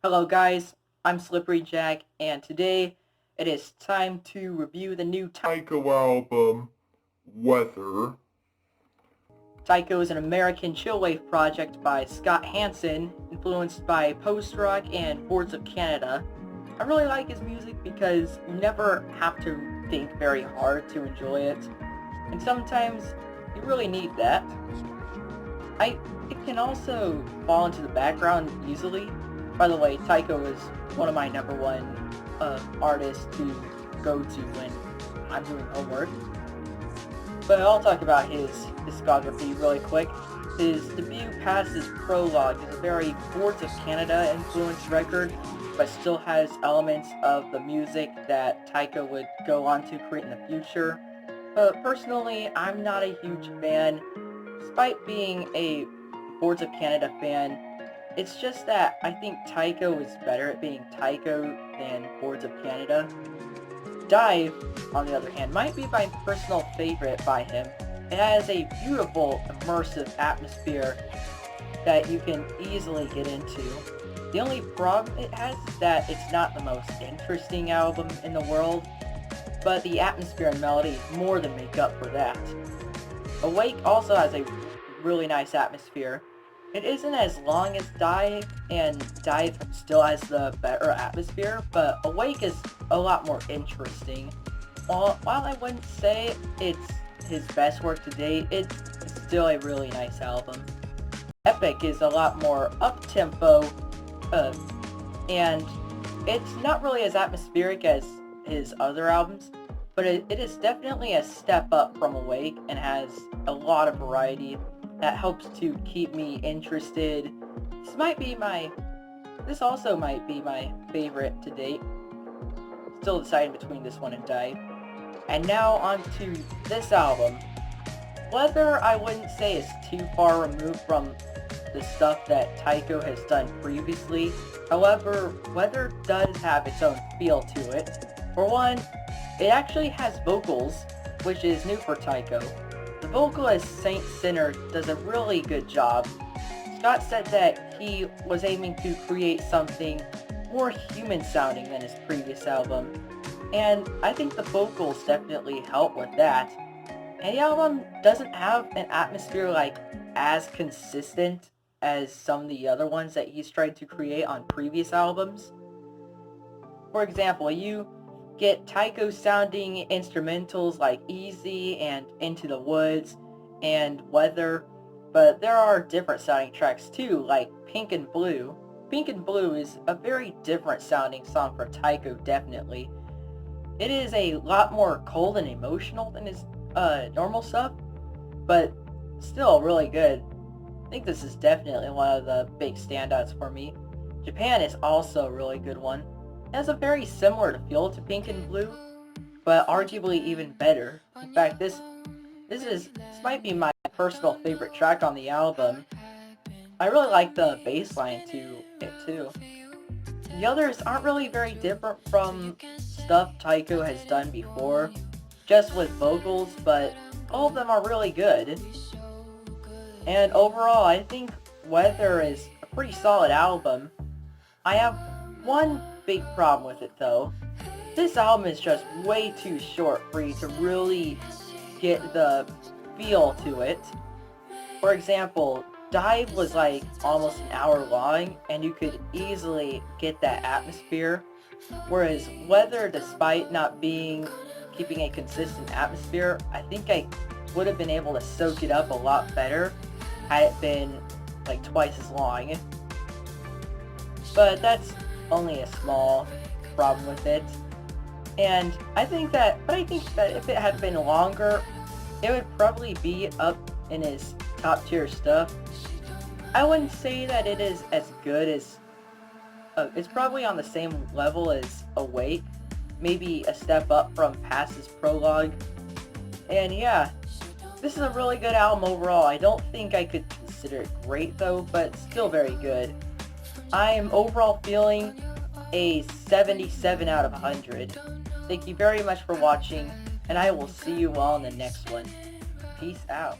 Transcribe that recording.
Hello guys, I'm Slippery Jack, and today it is time to review the new Tycho album, Weather. Tycho is an American chillwave project by Scott Hansen, influenced by post-rock and Boards of Canada. I really like his music because you never have to think very hard to enjoy it, and sometimes you really need that. It can also fall into the background easily. By the way, Tycho is one of my number one artists to go to when I'm doing homework. But I'll talk about his discography really quick. His debut past his prologue is a very Boards of Canada influenced record, but still has elements of the music that Tycho would go on to create in the future. Personally, I'm not a huge fan. Despite being a Boards of Canada fan, it's just that I think Tycho is better at being Tycho than Boards of Canada. Dive, on the other hand, might be my personal favorite by him. It has a beautiful, immersive atmosphere that you can easily get into. The only problem it has is that it's not the most interesting album in the world, but the atmosphere and melody more than make up for that. Awake also has a really nice atmosphere. It isn't as long as Dive, and Dive still has the better atmosphere, but Awake is a lot more interesting. While I wouldn't say it's his best work to date, it's still a really nice album. Epic is a lot more up-tempo, and it's not really as atmospheric as his other albums, but it is definitely a step up from Awake and has a lot of variety that helps to keep me interested. This also might be my favorite to date. Still deciding between this one and Dive. And now on to this album. Weather, I wouldn't say is too far removed from the stuff that Tycho has done previously. However, Weather does have its own feel to it. For one, it actually has vocals, which is new for Tycho. The vocalist Saint Sinner does a really good job. Scott said that he was aiming to create something more human sounding than his previous album, and I think the vocals definitely help with that. And the album doesn't have an atmosphere as consistent as some of the other ones that he's tried to create on previous albums. For example, you get Tycho sounding instrumentals like Easy and Into the Woods and Weather, but there are different sounding tracks too, like Pink and Blue. Pink and Blue is a very different sounding song for Tycho, definitely. It is a lot more cold and emotional than his normal stuff, but still really good. I think this is definitely one of the big standouts for me. Japan is also a really good one. It has a very similar feel to Pink and Blue, but arguably even better. In fact, this might be my personal favorite track on the album. I really like the bass line to it too. The others aren't really very different from stuff Tycho has done before, just with vocals, but all of them are really good. And overall, I think Weather is a pretty solid album. I have one big problem with it though. This album is just way too short for you to really get the feel to it. For example, Dive was like almost an hour long and you could easily get that atmosphere. Whereas Weather, despite not keeping a consistent atmosphere, I think I would have been able to soak it up a lot better had it been like twice as long. But that's only a small problem with it. And I think that if it had been longer, it would probably be up in his top tier stuff. I wouldn't say that it is as good as, it's probably on the same level as Awake, maybe a step up from past his prologue. And yeah, this is a really good album overall. I don't think I could consider it great though, but still very good. I am overall feeling a 77 out of 100. Thank you very much for watching, and I will see you all in the next one. Peace out.